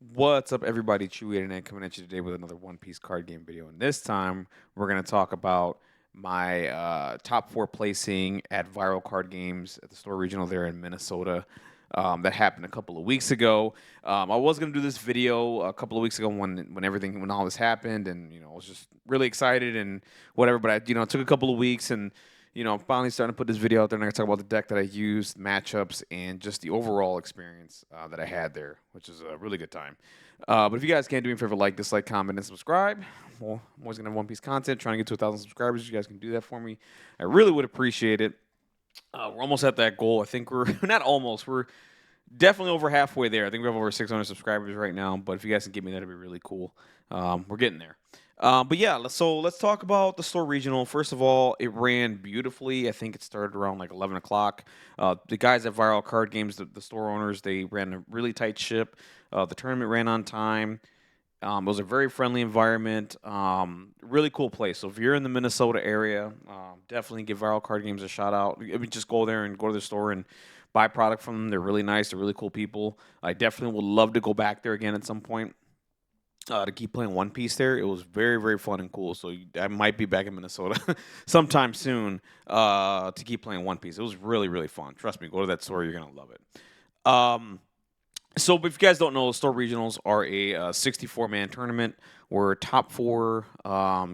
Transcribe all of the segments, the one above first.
What's up, everybody? Chewy Internet coming at you today with another One Piece card game video. And this time, we're going to talk about my top four placing at Viral Card Games at the store regional there in Minnesota. That happened a couple of weeks ago. I was going to do this video a couple of weeks ago when all this happened, and I was just really excited and whatever. But it took a couple of weeks, and finally starting to put this video out there, and I'm going to talk about the deck that I used, matchups, and just the overall experience that I had there, which is a really good time. But if you guys can do me a favor, like, dislike, comment, and subscribe. Well, I'm always going to have One Piece content, trying to get to 1,000 subscribers. You guys can do that for me. I really would appreciate it. We're almost at that goal. I think we're not almost. We're definitely over halfway there. I think we have over 600 subscribers right now. But if you guys can get me, that'd be really cool. We're getting there. But yeah, so let's talk about the store regional. First of all, it ran beautifully. I think it started around like 11 o'clock. The guys at Viral Card Games, the store owners, they ran a really tight ship. The tournament ran on time. It was a very friendly environment. Really cool place. So if you're in the Minnesota area, definitely give Viral Card Games a shout out. I mean, just go there and go to the store and buy product from them. They're really nice. They're really cool people. I definitely would love to go back there again at some point to keep playing One Piece there. It was very, very fun and cool. So I might be back in Minnesota sometime soon to keep playing One Piece. It was really, really fun. Trust me, go to that store. You're going to love it. So if you guys don't know, store regionals are a 64-man tournament where top four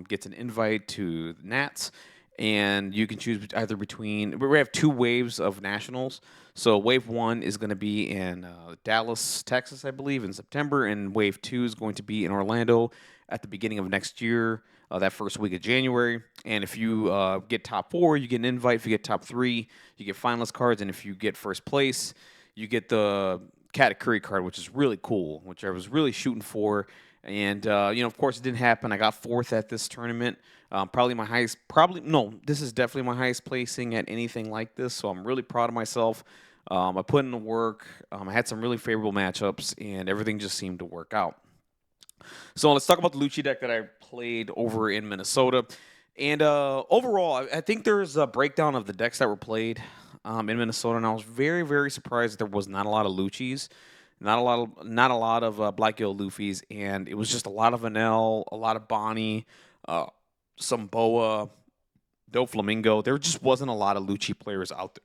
gets an invite to the Nats, and you can choose either between. We have two waves of nationals. So wave one is going to be in Dallas, Texas, I believe, in September, and wave two is going to be in Orlando at the beginning of next year, that first week of January. And if you get top four, you get an invite. If you get top three, you get finalist cards, and if you get first place, you get the Katakuri card, which is really cool, which I was really shooting for. And, of course, it didn't happen. I got fourth at this tournament. Probably my highest, no, this is definitely my highest placing at anything like this. So I'm really proud of myself. I put in the work. I had some really favorable matchups, and everything just seemed to work out. So let's talk about the Lucci deck that I played over in Minnesota. And overall, I think there's a breakdown of the decks that were played in Minnesota, and I was very, very surprised that there was not a lot of Luccis, not a lot of Black Gill Luffys, and it was just a lot of Vanel, a lot of Bonnie, some Boa, Doflamingo. There just wasn't a lot of Lucci players out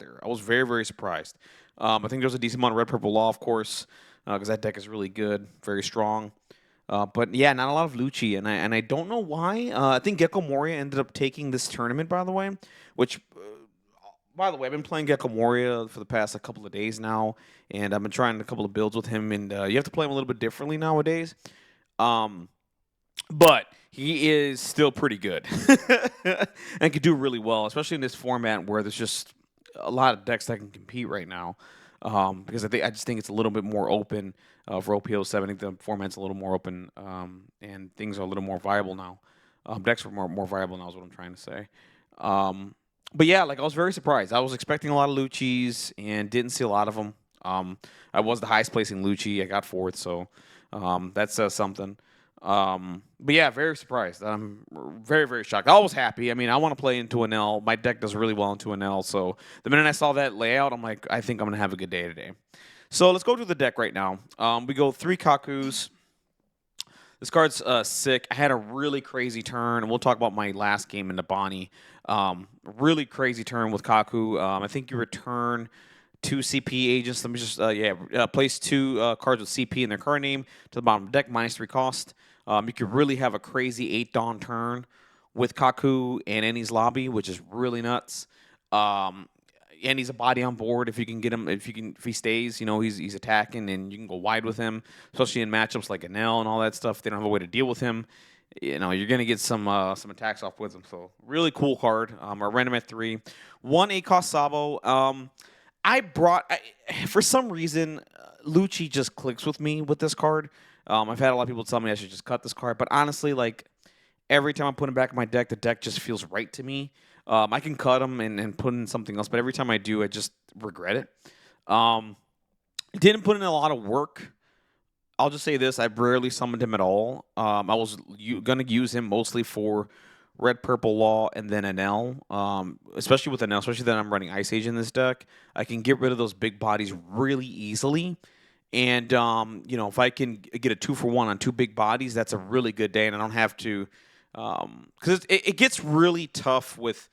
there. I was very, very surprised. I think there was a decent amount of Red Purple Law, of course, because that deck is really good, very strong. But yeah, not a lot of Lucci, and I don't know why. I think Gecko Moria ended up taking this tournament, by the way. Which, by the way, I've been playing Gecko Moria for the past a couple of days now, and I've been trying a couple of builds with him, and you have to play him a little bit differently nowadays. But he is still pretty good and can do really well, especially in this format where there's just a lot of decks that can compete right now. Because I just think it's a little bit more open for OPO7. I think the format's a little more open, and things are a little more viable now. Decks are more viable now, is what I'm trying to say. But yeah, like I was very surprised. I was expecting a lot of Luccis and didn't see a lot of them. I was the highest placing Lucci. I got fourth, so that says something. But yeah, very surprised. I'm very, very shocked. I was happy. I mean, I want to play into an L. My deck does really well into an L. So the minute I saw that layout, I'm like, I think I'm going to have a good day today. So let's go to the deck right now. We go 3 Kakus. This card's sick. I had a really crazy turn, and we'll talk about my last game in the Bonnie. Really crazy turn with Kaku. I think you return 2 CP agents. Let me just, place 2 cards with CP in their card name to the bottom of the deck, -3 cost. You could really have a crazy 8 Dawn turn with Kaku and Annie's Lobby, which is really nuts. And he's a body on board if you can get him. If he stays, he's attacking, and you can go wide with him, especially in matchups like Anel and all that stuff. They don't have a way to deal with him. You're gonna get some attacks off with him. So really cool card. I ran him at 3, 1 8-cost Sabo. For some reason, Lucci just clicks with me with this card. I've had a lot of people tell me I should just cut this card, but honestly, like every time I put him back in my deck, the deck just feels right to me. I can cut him and put in something else, but every time I do, I just regret it. Didn't put in a lot of work. I'll just say this: I rarely summoned him at all. I was going to use him mostly for Red Purple Law and then Anel. Especially with Anel, especially that I'm running Ice Age in this deck, I can get rid of those big bodies really easily. And if I can get a 2-for-1 on two big bodies, that's a really good day, and I don't have to, because it gets really tough with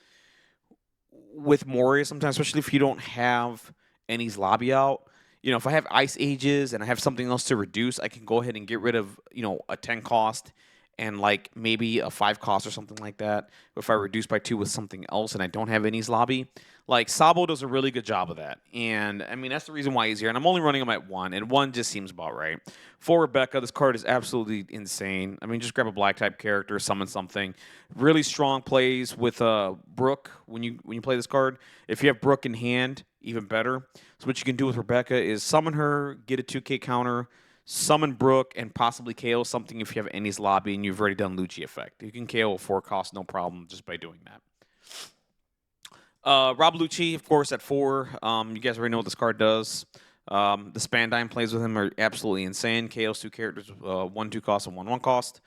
Moria sometimes, especially if you don't have Any's lobby out. If I have Ice Ages and I have something else to reduce, I can go ahead and get rid of, a 10 cost and like maybe a 5 cost or something like that. If I reduce by 2 with something else and I don't have Any's lobby, like Sabo does a really good job of that. And I mean, that's the reason why he's here. And I'm only running him at 1, and 1 just seems about right. For Rebecca, this card is absolutely insane. I mean, just grab a black type character, summon something. Really strong plays with Brooke when you play this card. If you have Brooke in hand, even better. So what you can do with Rebecca is summon her, get a 2K counter, summon Brooke, and possibly KO something if you have Any's lobby and you've already done Lucci effect. You can KO a 4 cost, no problem, just by doing that. Rob Lucci, of course, at 4. You guys already know what this card does. The Spandine plays with him are absolutely insane. KOs 2 characters, 1/2 cost and 1/1 cost.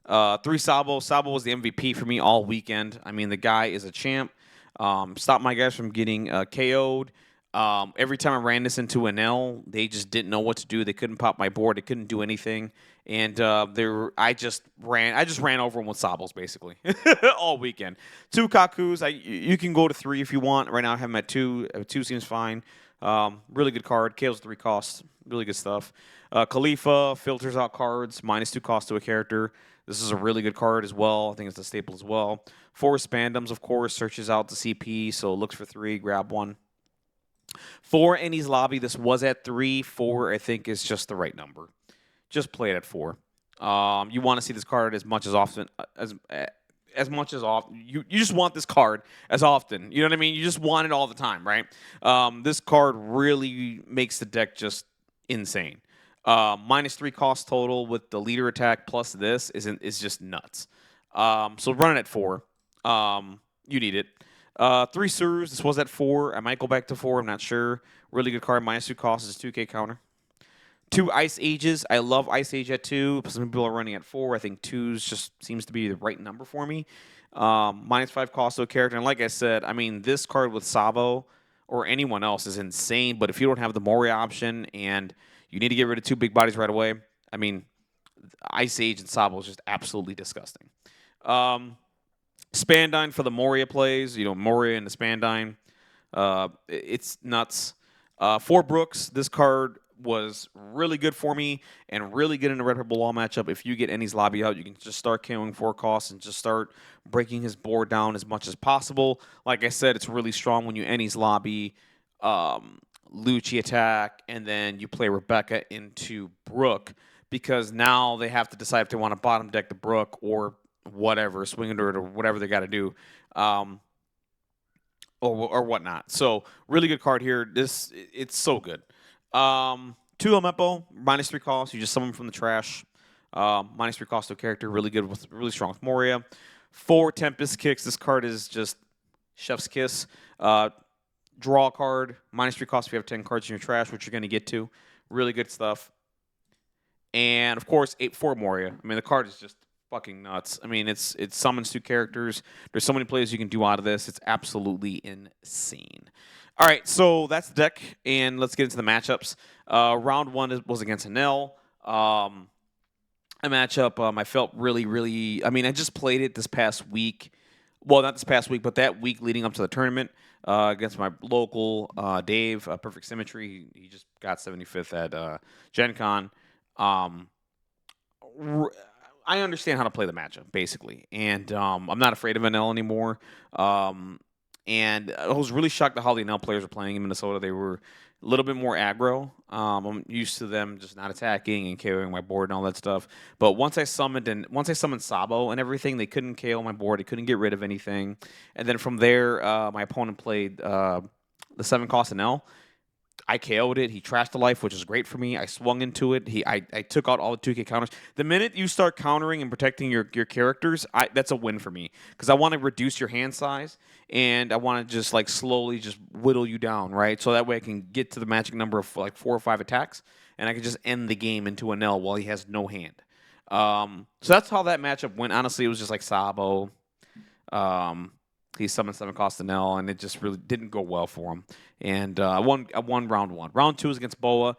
3 Sabo. Sabo was the MVP for me all weekend. I mean, the guy is a champ. Stopped my guys from getting KO'd. Every time I ran this into an L, they just didn't know what to do. They couldn't pop my board. They couldn't do anything. And I just ran over them with Sabos basically all weekend. 2 Kakus. You can go to 3 if you want. Right now I have them at 2. 2 seems fine. Really good card. KO's 3 costs. Really good stuff. Khalifa filters out cards. -2 cost to a character. This is a really good card as well. I think it's a staple as well. 4 Spandums, of course, searches out the CP, so looks for 3, grab 1. 4 Any's lobby. This was at 3. 4, I think, is just the right number. Just play it at 4. You want to see this card as much as often as much as often. You just want this card as often. You know what I mean? You just want it all the time, right? This card really makes the deck just insane. -3 cost total with the leader attack plus this is just nuts. So run it at 4. You need it. 3 Surus. This was at 4. I might go back to 4. I'm not sure. Really good card. -2 cost is 2K counter. 2 Ice Ages. I love Ice Age at 2. Some people are running at 4. I think 2's just seems to be the right number for me. -5 cost to a character. And like I said, I mean, this card with Sabo or anyone else is insane. But if you don't have the Moria option and you need to get rid of 2 big bodies right away, I mean, Ice Age and Sabo is just absolutely disgusting. Spandine for the Moria plays. Moria and the Spandine. It's nuts. 4 Brooks. This card was really good for me and really good in a Red Purple Wall matchup. If you get Any's lobby out, you can just start KOing 4 costs and just start breaking his board down as much as possible. Like I said, it's really strong when you Any's lobby, Lucci attack, and then you play Rebecca into Brooke, because now they have to decide if they want to bottom deck the Brooke or whatever, swing it or whatever they got to do. Or whatnot. So really good card here. It's so good. 2 Omepo, -3 cost. You just summon from the trash. -3 cost to a character. Really good with really strong with Moria. 4 Tempest Kicks. This card is just chef's kiss. Draw a card. -3 cost if you have 10 cards in your trash, which you're going to get to. Really good stuff. And of course, 4 Moria. I mean, the card is just fucking nuts. I mean, it summons 2 characters. There's so many plays you can do out of this. It's absolutely insane. All right, so that's the deck, and let's get into the matchups. Round 1 was against Hanel. A matchup I felt really, really. I mean, I just played it this past week. Well, not this past week, but that week leading up to the tournament against my local Dave, Perfect Symmetry. He just got 75th at Gen Con. I understand how to play the matchup, basically. And I'm not afraid of NL anymore. And I was really shocked at how the NL players were playing in Minnesota. They were a little bit more aggro. I'm used to them just not attacking and KOing my board and all that stuff. But once I summoned Sabo and everything, they couldn't KO my board. They couldn't get rid of anything. And then from there, my opponent played the 7 cost NL. I KO'd it. He trashed the life, which is great for me. I swung into it. I took out all the 2K counters. The minute you start countering and protecting your characters, that's a win for me, because I want to reduce your hand size, and I want to just like slowly just whittle you down, right? So that way I can get to the magic number of like 4 or 5 attacks, and I can just end the game into an L while he has no hand. So that's how that matchup went. Honestly, it was just like Sabo. He summoned 7 cost an L, and it just really didn't go well for him. And I won round 1. Round 2 is against Boa.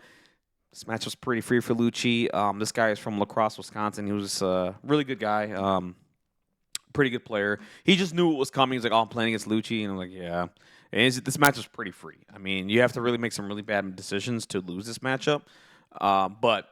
This match was pretty free for Lucci. This guy is from La Crosse, Wisconsin. He was a really good guy. Pretty good player. He just knew what was coming. He's like, "Oh, I'm playing against Lucci," and I'm like, "Yeah." And this match was pretty free. I mean, you have to really make some really bad decisions to lose this matchup. But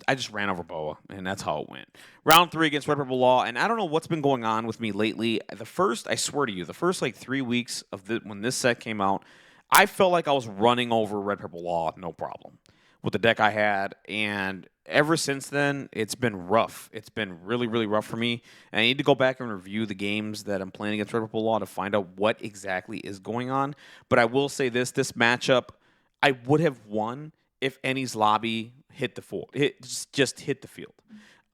I just ran over Boa, and that's how it went. Round 3 against Red Purple Law, and I don't know what's been going on with me lately. I swear to you, the first like 3 weeks of when this set came out, I felt like I was running over Red Purple Law, no problem, with the deck I had, and ever since then, it's been rough. It's been really, really rough for me. And I need to go back and review the games that I'm playing against Red Purple Law to find out what exactly is going on. But I will say this matchup, I would have won if Ennie's lobby hit the field. Just hit the field.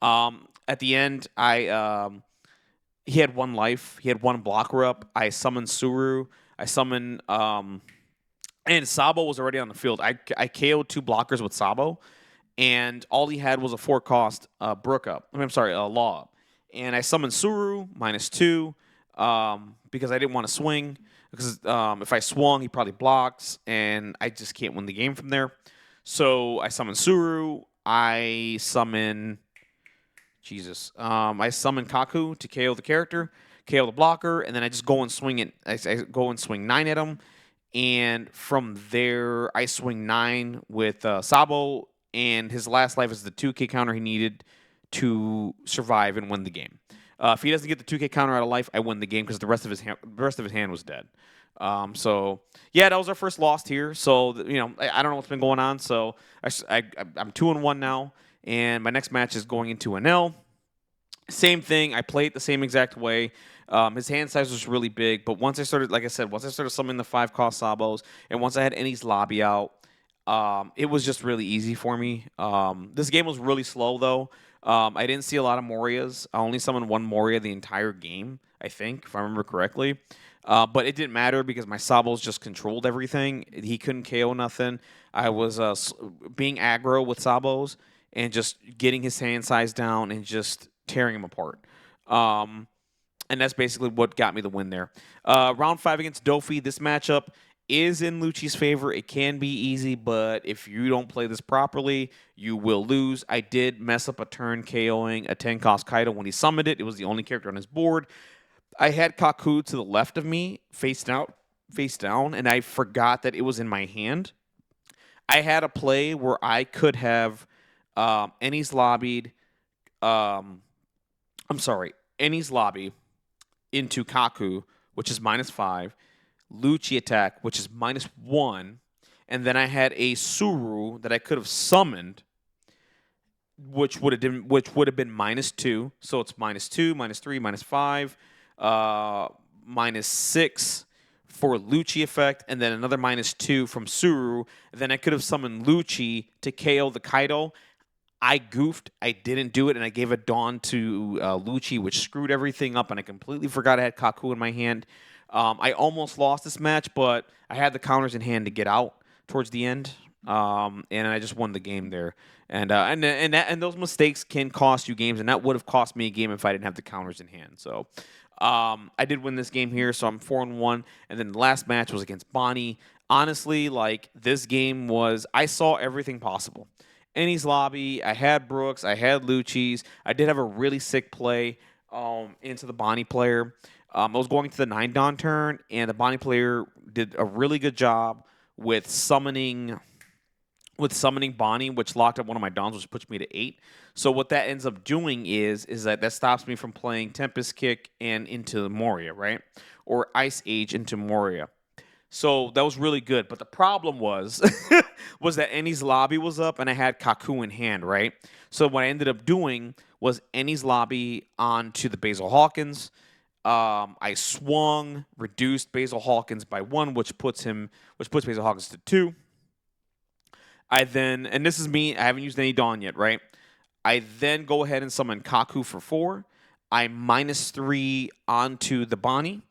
At the end, he had 1 life. He had 1 blocker up. I summoned Suru. I summoned and Sabo was already on the field. I KO'd 2 blockers with Sabo, and all he had was a 4-cost Brook up. I'm sorry, Law up. And I summoned Suru -2 because I didn't want to swing. Because if I swung, he probably blocks, and I just can't win the game from there. So I summon Suru. I summon I summon Kaku to KO the character, KO the blocker, and then I just go and swing it. I go and swing 9 at him, and from there I swing 9 with Sabo, and his last life is the 2K counter he needed to survive and win the game. If he doesn't get the 2K counter out of life, I win the game because the rest of his hand was dead. So yeah, that was our first loss here. So I don't know what's been going on. So I'm 2-1 now, and my next match is going into an L. Same thing. I played the same exact way. His hand size was really big, but once I started, like I said, once I started summoning the 5-cost Sabos, and once I had Ennie's lobby out, it was just really easy for me. This game was really slow though. I didn't see a lot of Morias. I only summoned 1 Moria the entire game, I think, if I remember correctly. But it didn't matter because my Sabos just controlled everything. He couldn't KO nothing. I was being aggro with Sabos and just getting his hand size down and just tearing him apart. And that's basically what got me the win there. Round 5 against Dofi. This matchup is in Lucci's favor. It can be easy, but if you don't play this properly, you will lose. I did mess up a turn KOing a 10-cost Kaido when he summoned it. It was the only character on his board. I had Kaku to the left of me, face down, and I forgot that it was in my hand. I had a play where I could have Ennie's lobbied. Ennie's lobby into Kaku, which is -5. Lucci attack, which is -1, and then I had a Suru that I could have summoned, which would have been -2. So it's -2, -3, -5, -6 for Lucci effect, and then another -2 from Suru. Then I could have summoned Lucci to KO the Kaido. I goofed. I didn't do it, and I gave a Dawn to Lucci, which screwed everything up, and I completely forgot I had Kaku in my hand. I almost lost this match, but I had the counters in hand to get out towards the end, and I just won the game there. And those mistakes can cost you games, and that would have cost me a game if I didn't have the counters in hand. So I did win this game here, so I'm 4-1. And then the last match was against Bonnie. Honestly, this game was, I saw everything possible. Ennie's lobby, I had Brooks, I had Lucci's. I did have a really sick play into the Bonnie player. I was going to the 9 Dawn turn, and the Bonnie player did a really good job with summoning Bonnie, which locked up one of my Dawns, which puts me to 8. So what that ends up doing is that stops me from playing Tempest Kick and into Moria, right? Or Ice Age into Moria. So that was really good. But the problem was that Ennie's lobby was up and I had Kaku in hand, right? So what I ended up doing was Ennie's lobby onto the Basil Hawkins. I swung, reduced Basil Hawkins by 1, which puts Basil Hawkins to 2. And this is me, I haven't used any Dawn yet, right? I then go ahead and summon Kaku for 4. I -3 onto the Bonnie,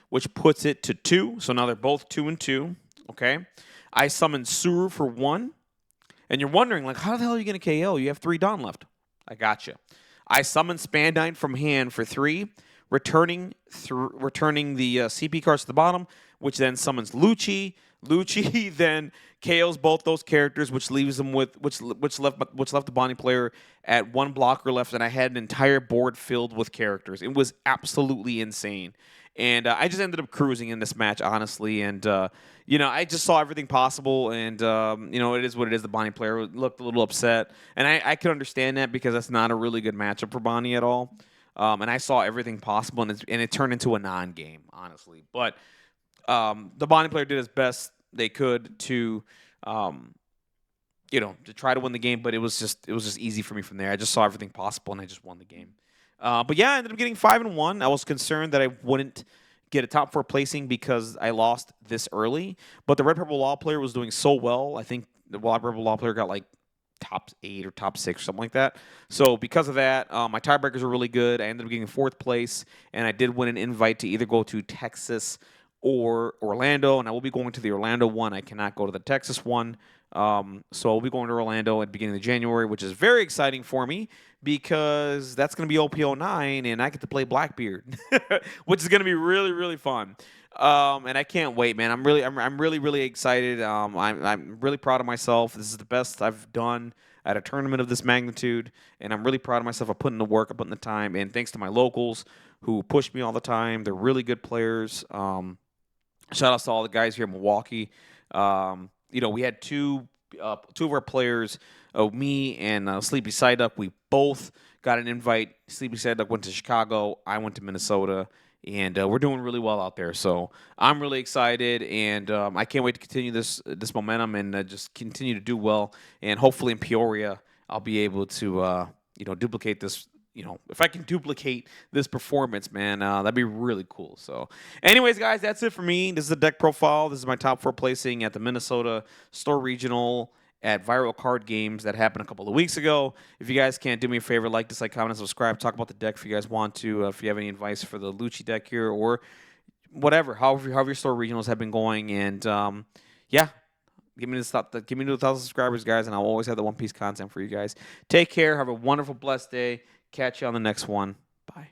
which puts it to 2. So now they're both 2 and 2. Okay. I summon Suru for 1. And you're wondering, how the hell are you going to KO? You have 3 Dawn left. I gotcha. I summon Spandine from hand for 3, returning the CP cards to the bottom, which then summons Lucci. Lucci then KOs both those characters, which leaves them with which left the Bonnie player at one blocker left, and I had an entire board filled with characters. It was absolutely insane, and I just ended up cruising in this match, honestly, and I just saw everything possible, and it is what it is. The Bonnie player looked a little upset, and I could understand that because that's not a really good matchup for Bonnie at all. And I saw everything possible, and it turned into a non-game, honestly. But the Bonnie player did as best they could um, to try to win the game. But it was just easy for me from there. I just saw everything possible, and I just won the game. But yeah, I ended up getting 5-1. I was concerned that I wouldn't get a top four placing because I lost this early. But the Red Purple Law player was doing so well. I think the Red Purple Law player got like top 8 or top 6 or something like that. So because of that, my tiebreakers were really good. I ended up getting fourth place, and I did win an invite to either go to Texas or Orlando, and I will be going to the Orlando one. I cannot go to the Texas one. So I'll be going to Orlando at the beginning of January, which is very exciting for me because that's going to be OP09, and I get to play Blackbeard, which is going to be really, really fun. And I can't wait, man. I'm really, really excited. I'm really proud of myself. This is the best I've done at a tournament of this magnitude, and I'm really proud of myself. I'm putting the work, I'm putting the time, and thanks to my locals who push me all the time. They're really good players. Shout out to all the guys here in Milwaukee. We had two of our players, me and Sleepy Side Up. We both got an invite. Sleepy Side Up went to Chicago. I went to Minnesota, and we're doing really well out there. So I'm really excited, and I can't wait to continue this momentum and just continue to do well. And hopefully in Peoria, I'll be able to duplicate this. If I can duplicate this performance, man, that'd be really cool. So, anyways, guys, that's it for me. This is the deck profile. This is my top 4 placing at the Minnesota Store Regional at Viral Card Games that happened a couple of weeks ago. If you guys can't do me a favor, like, dislike, comment, and subscribe. Talk about the deck if you guys want to. If you have any advice for the Lucci deck here or whatever, however your store regionals have been going, and yeah. Give me to 1,000 subscribers, guys, and I'll always have the One Piece content for you guys. Take care. Have a wonderful, blessed day. Catch you on the next one. Bye.